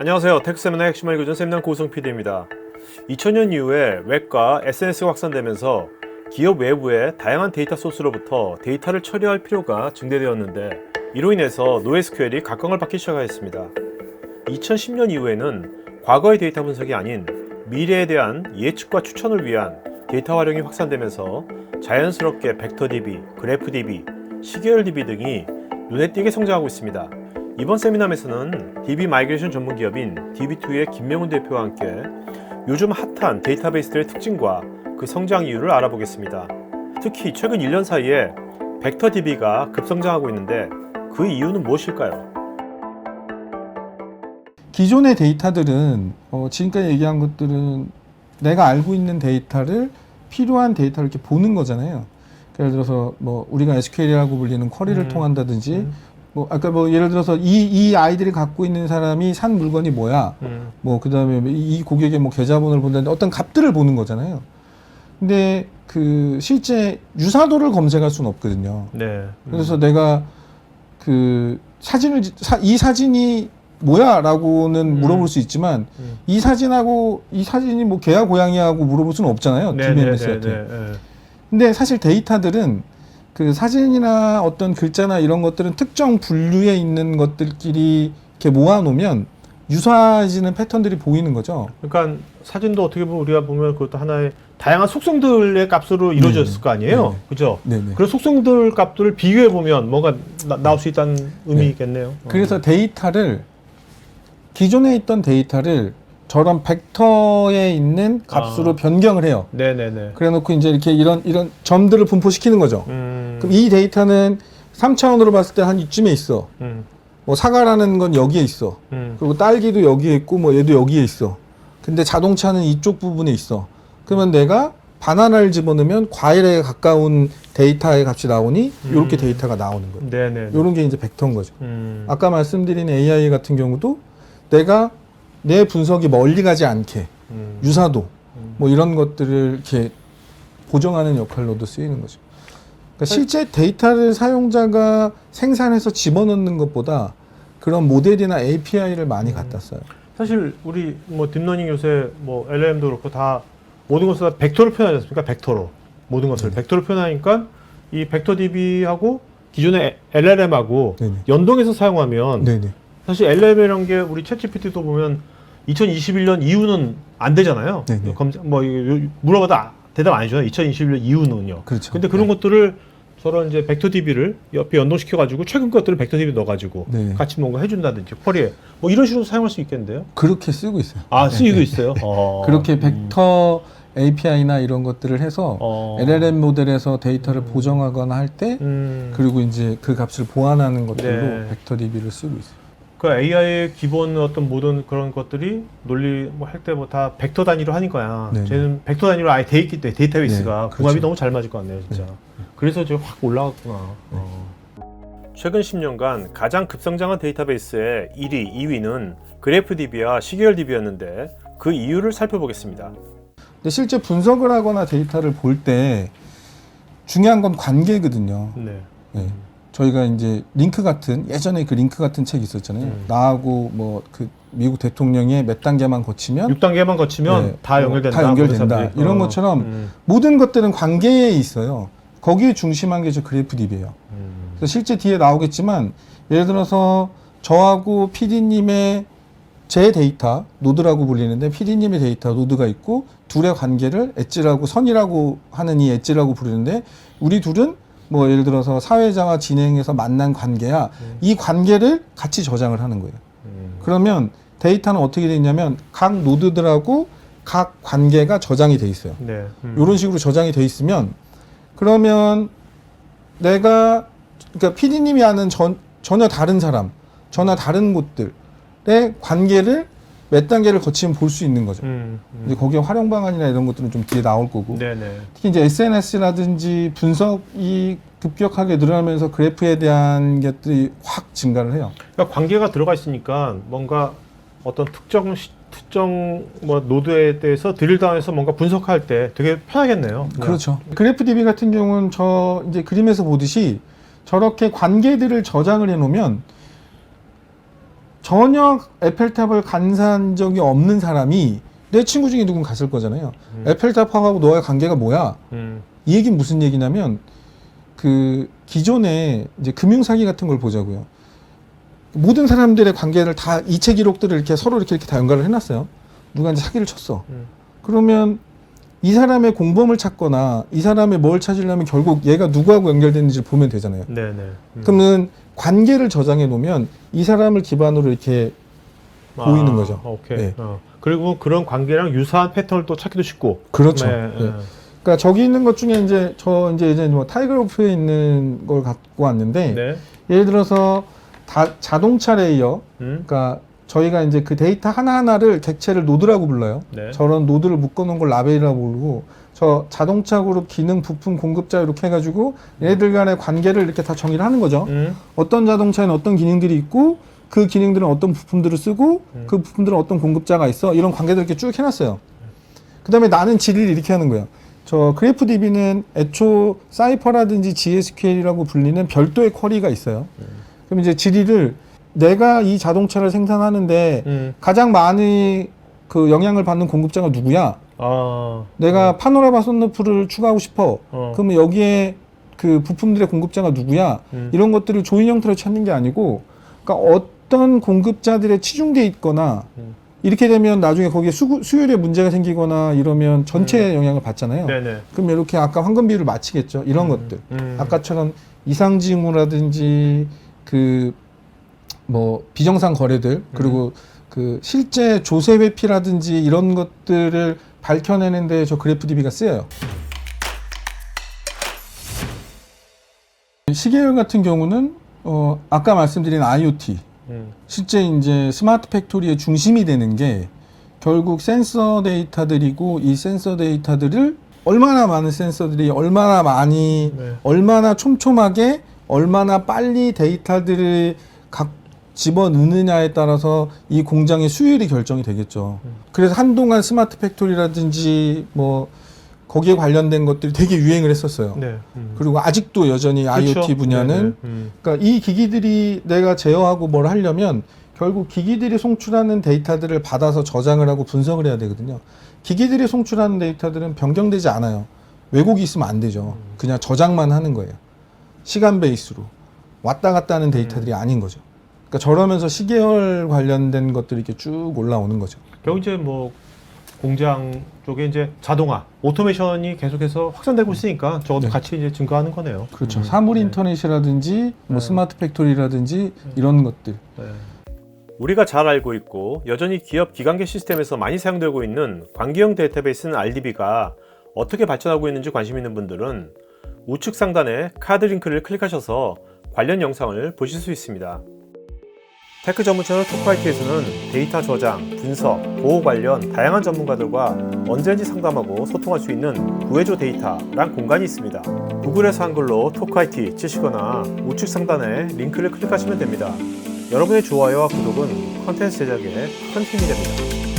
안녕하세요. 텍스세미나의 핵심을 읽어준 세미나 고우성 PD입니다. 2000년 이후에 웹과 SNS가 확산되면서 기업 외부의 다양한 데이터 소스로부터 데이터를 처리할 필요가 증대되었는데 이로 인해서 NoSQL이 각광을 받기 시작하였습니다. 2010년 이후에는 과거의 데이터 분석이 아닌 미래에 대한 예측과 추천을 위한 데이터 활용이 확산되면서 자연스럽게 벡터DB, 그래프DB, 시계열DB 등이 눈에 띄게 성장하고 있습니다. 이번 세미나에서는 DB 마이그레이션 전문 기업인 DB2의 김명훈 대표와 함께 요즘 핫한 데이터베이스들의 특징과 그 성장 이유를 알아보겠습니다. 특히 최근 1년 사이에 벡터DB가 급성장하고 있는데 그 이유는 무엇일까요? 기존의 데이터들은 지금까지 얘기한 것들은 내가 알고 있는 데이터를 필요한 데이터를 이렇게 보는 거잖아요. 예를 들어서 뭐 우리가 SQL이라고 불리는 쿼리를 통한다든지 뭐 아까 뭐 예를 들어서 이 아이들이 갖고 있는 사람이 산 물건이 뭐야 뭐 그다음에 이 고객의 뭐 계좌번호를 본다든지 어떤 값들을 보는 거잖아요. 근데 그 실제 유사도를 검색할 수는 없거든요. 네. 그래서 내가 그 사진을 이 사진이 뭐야라고는 물어볼 수 있지만 이 사진이 뭐 개야 고양이하고 물어볼 수는 없잖아요. DBMS 같은. 근데 사실 데이터들은 그 사진이나 어떤 글자나 이런 것들은 특정 분류에 있는 것들끼리 이렇게 모아놓으면 유사해지는 패턴들이 보이는 거죠. 그러니까 사진도 어떻게 보면 우리가 보면 그것도 하나의 다양한 속성들의 값으로 이루어졌을 거 아니에요? 그죠? 네네. 그런 속성들 값들을 비교해 보면 뭔가 나올 수 있다는 의미겠네요. 그래서 데이터를 기존에 있던 데이터를 저런 벡터에 있는 값으로 변경을 해요. 네네네. 그래놓고 이제 이렇게 이런 점들을 분포시키는 거죠. 그럼 이 데이터는 3차원으로 봤을 때 한 이쯤에 있어. 뭐 사과라는 건 여기에 있어. 그리고 딸기도 여기에 있고 뭐 얘도 여기에 있어. 근데 자동차는 이쪽 부분에 있어. 그러면 내가 바나나를 집어넣으면 과일에 가까운 데이터의 값이 나오니 이렇게 데이터가 나오는 거예요. 네네. 이런 게 이제 벡터인 거죠. 아까 말씀드린 AI 같은 경우도 내가 내 분석이 멀리 가지 않게 유사도 뭐 이런 것들을 이렇게 보정하는 역할로도 쓰이는 거죠. 그러니까 실제 데이터를 사용자가 생산해서 집어넣는 것보다 그런 모델이나 API를 많이 갖다 써요. 사실 우리 뭐 딥러닝 요새 뭐 LLM도 그렇고 다 모든 것을 다 벡터로 표현하지 않습니까? 벡터로 모든 것을 벡터로 표현하니까 이 벡터DB하고 기존의 LLM하고 연동해서 사용하면 사실 LLM이라는 게 우리 챗GPT도 보면 2021년 이후는 안 되잖아요. 뭐 물어봐도 대답 안 해줘요. 2021년 이후는요. 그렇죠. 근데 그런 것들을 저런 이제 벡터DB를 옆에 연동시켜가지고 최근 것들을 벡터DB 넣어가지고 같이 뭔가 해준다든지 쿼리에 뭐 이런 식으로 사용할 수 있겠는데요? 그렇게 쓰고 있어요. 아, 쓰이고 있어요? 그렇게 벡터 API나 이런 것들을 해서 LLM 모델에서 데이터를 보정하거나 할 때 그리고 이제 그 값을 보완하는 것들로 벡터DB를 쓰고 있어요. 그 AI의 기본 어떤 모든 그런 것들이 논리 뭐 할 때 뭐 다 벡터 단위로 하는 거야. 쟤는 벡터 단위로 아예 돼 있기 때문에 데이터베이스가 궁합이 너무 잘 맞을 것 같네요, 진짜. 그래서 지금 확 올라갔구나. 최근 10년간 가장 급성장한 데이터베이스의 1위, 2위는 그래프DB와 시계열DB였는데 그 이유를 살펴보겠습니다. 근데 실제 분석을 하거나 데이터를 볼 때 중요한 건 관계거든요. 저희가 이제 예전에 그 링크 같은 책 있었잖아요. 나하고 뭐 그 미국 대통령의 몇 단계만 거치면 6단계만 거치면 다 연결된다. 다 연결된다. 이런 것처럼 모든 것들은 관계에 있어요. 거기에 중심한 게 저 그래프DB예요. 그래서 실제 뒤에 나오겠지만 예를 들어서 저하고 PD님의 제 데이터 노드라고 불리는데 PD님의 데이터 노드가 있고 둘의 관계를 엣지라고 선이라고 하는 이 엣지라고 부르는데 우리 둘은 뭐 예를 들어서 사회자와 진행해서 만난 관계야. 이 관계를 같이 저장을 하는 거예요. 그러면 데이터는 어떻게 돼 있냐면 각 노드들하고 각 관계가 저장이 돼 있어요. 이런 식으로 저장이 돼 있으면 그러면 그러니까 PD님이 아는 전혀 다른 사람, 전혀 다른 곳들의 관계를 몇 단계를 거치면 볼 수 있는 거죠. 이제 거기에 활용 방안이나 이런 것들은 좀 뒤에 나올 거고. 특히 이제 SNS라든지 분석이 급격하게 늘어나면서 그래프에 대한 것들이 확 증가를 해요. 그러니까 관계가 들어가 있으니까 뭔가 어떤 특정 뭐 노드에 대해서 드릴다운해서 뭔가 분석할 때 되게 편하겠네요. 그렇죠. 그래프DB 같은 경우는 저 이제 그림에서 보듯이 저렇게 관계들을 저장을 해놓으면 전혀 에펠탑을 간사한 적이 없는 사람이 내 친구 중에 누군 갔을 거잖아요. 에펠탑하고 너의 관계가 뭐야? 이 얘기는 무슨 얘기냐면 그 기존에 이제 금융사기 같은 걸 보자고요. 모든 사람들의 관계를 다 이체 기록들을 이렇게 서로 이렇게 다 연결을 해놨어요. 누가 이제 사기를 쳤어. 그러면 이 사람의 공범을 찾거나 이 사람의 뭘 찾으려면 결국 얘가 누구하고 연결됐는지 보면 되잖아요. 네네. 그러면 관계를 저장해 놓으면 이 사람을 기반으로 이렇게 보이는 거죠. 오케이. 네. 그리고 그런 관계랑 유사한 패턴을 또 찾기도 쉽고. 그렇죠. 네, 네. 그러니까 저기 있는 것 중에 이제 예전에 뭐 타이거로프에 있는 걸 갖고 왔는데 네. 예를 들어서 자동차 레이어, 그러니까 저희가 이제 그 데이터 하나하나를 객체를 노드라고 불러요. 네. 저런 노드를 묶어놓은 걸 라벨이라고 부르고 저 자동차 그룹 기능 부품 공급자 이렇게 해가지고 얘네들 간의 관계를 이렇게 다 정의를 하는 거죠. 어떤 자동차에는 어떤 기능들이 있고 그 기능들은 어떤 부품들을 쓰고 그 부품들은 어떤 공급자가 있어 이런 관계들 이렇게 쭉 해놨어요. 그 다음에 나는 질의를 이렇게 하는 거예요. 저 그래프DB는 애초 사이퍼라든지 GSQL이라고 불리는 별도의 쿼리가 있어요. 그럼 이제 질의를 내가 이 자동차를 생산하는데 가장 많이 그 영향을 받는 공급자가 누구야? 내가 파노라마 썬루프를 추가하고 싶어. 그러면 여기에 그 부품들의 공급자가 누구야? 이런 것들을 조인 형태로 찾는 게 아니고, 그러니까 어떤 공급자들의 치중돼 있거나 이렇게 되면 나중에 거기에 수율에 문제가 생기거나 이러면 전체에 영향을 받잖아요. 네네. 그럼 이렇게 아까 황금 비율을 맞추겠죠. 이런 것들. 아까처럼 이상징후라든지 그 뭐 비정상 거래들 그리고 그 실제 조세 회피라든지 이런 것들을 밝혀내는데 저 그래프DB가 쓰여요. 시계열 같은 경우는 아까 말씀드린 IoT 실제 이제 스마트 팩토리의 중심이 되는 게 결국 센서 데이터들이고 이 센서 데이터들을 얼마나 많은 센서들이 얼마나 많이 얼마나 촘촘하게 얼마나 빨리 데이터들을 집어넣느냐에 따라서 이 공장의 수율이 결정이 되겠죠. 그래서 한동안 스마트 팩토리라든지 뭐 거기에 관련된 것들이 되게 유행을 했었어요. 네. 그리고 아직도 여전히 그렇죠. IoT 분야는 그러니까 이 기기들이 내가 제어하고 뭘 하려면 결국 기기들이 송출하는 데이터들을 받아서 저장을 하고 분석을 해야 되거든요. 기기들이 송출하는 데이터들은 변경되지 않아요. 왜곡이 있으면 안 되죠. 그냥 저장만 하는 거예요. 시간 베이스로 왔다 갔다 하는 데이터들이 아닌 거죠. 그러니까 저러면서 시계열 관련된 것들이 이렇게 쭉 올라오는 거죠. 결국 이제 뭐 공장 쪽에 이제 자동화, 오토메이션이 계속해서 확산되고 있으니까 저것도 같이 이제 증가하는 거네요. 그렇죠. 사물 인터넷이라든지 뭐 스마트 팩토리라든지 이런 것들. 우리가 잘 알고 있고 여전히 기업 기관계 시스템에서 많이 사용되고 있는 관계형 데이터베이스는 RDB가 어떻게 발전하고 있는지 관심 있는 분들은 우측 상단에 카드 링크를 클릭하셔서 관련 영상을 보실 수 있습니다. 테크 전문 채널 토크IT에서는 데이터 저장, 분석, 보호 관련 다양한 전문가들과 언제든지 상담하고 소통할 수 있는 구해줘 데이터란 공간이 있습니다. 구글에서 한글로 토크IT 치시거나 우측 상단에 링크를 클릭하시면 됩니다. 여러분의 좋아요와 구독은 컨텐츠 제작에 큰 힘이 됩니다.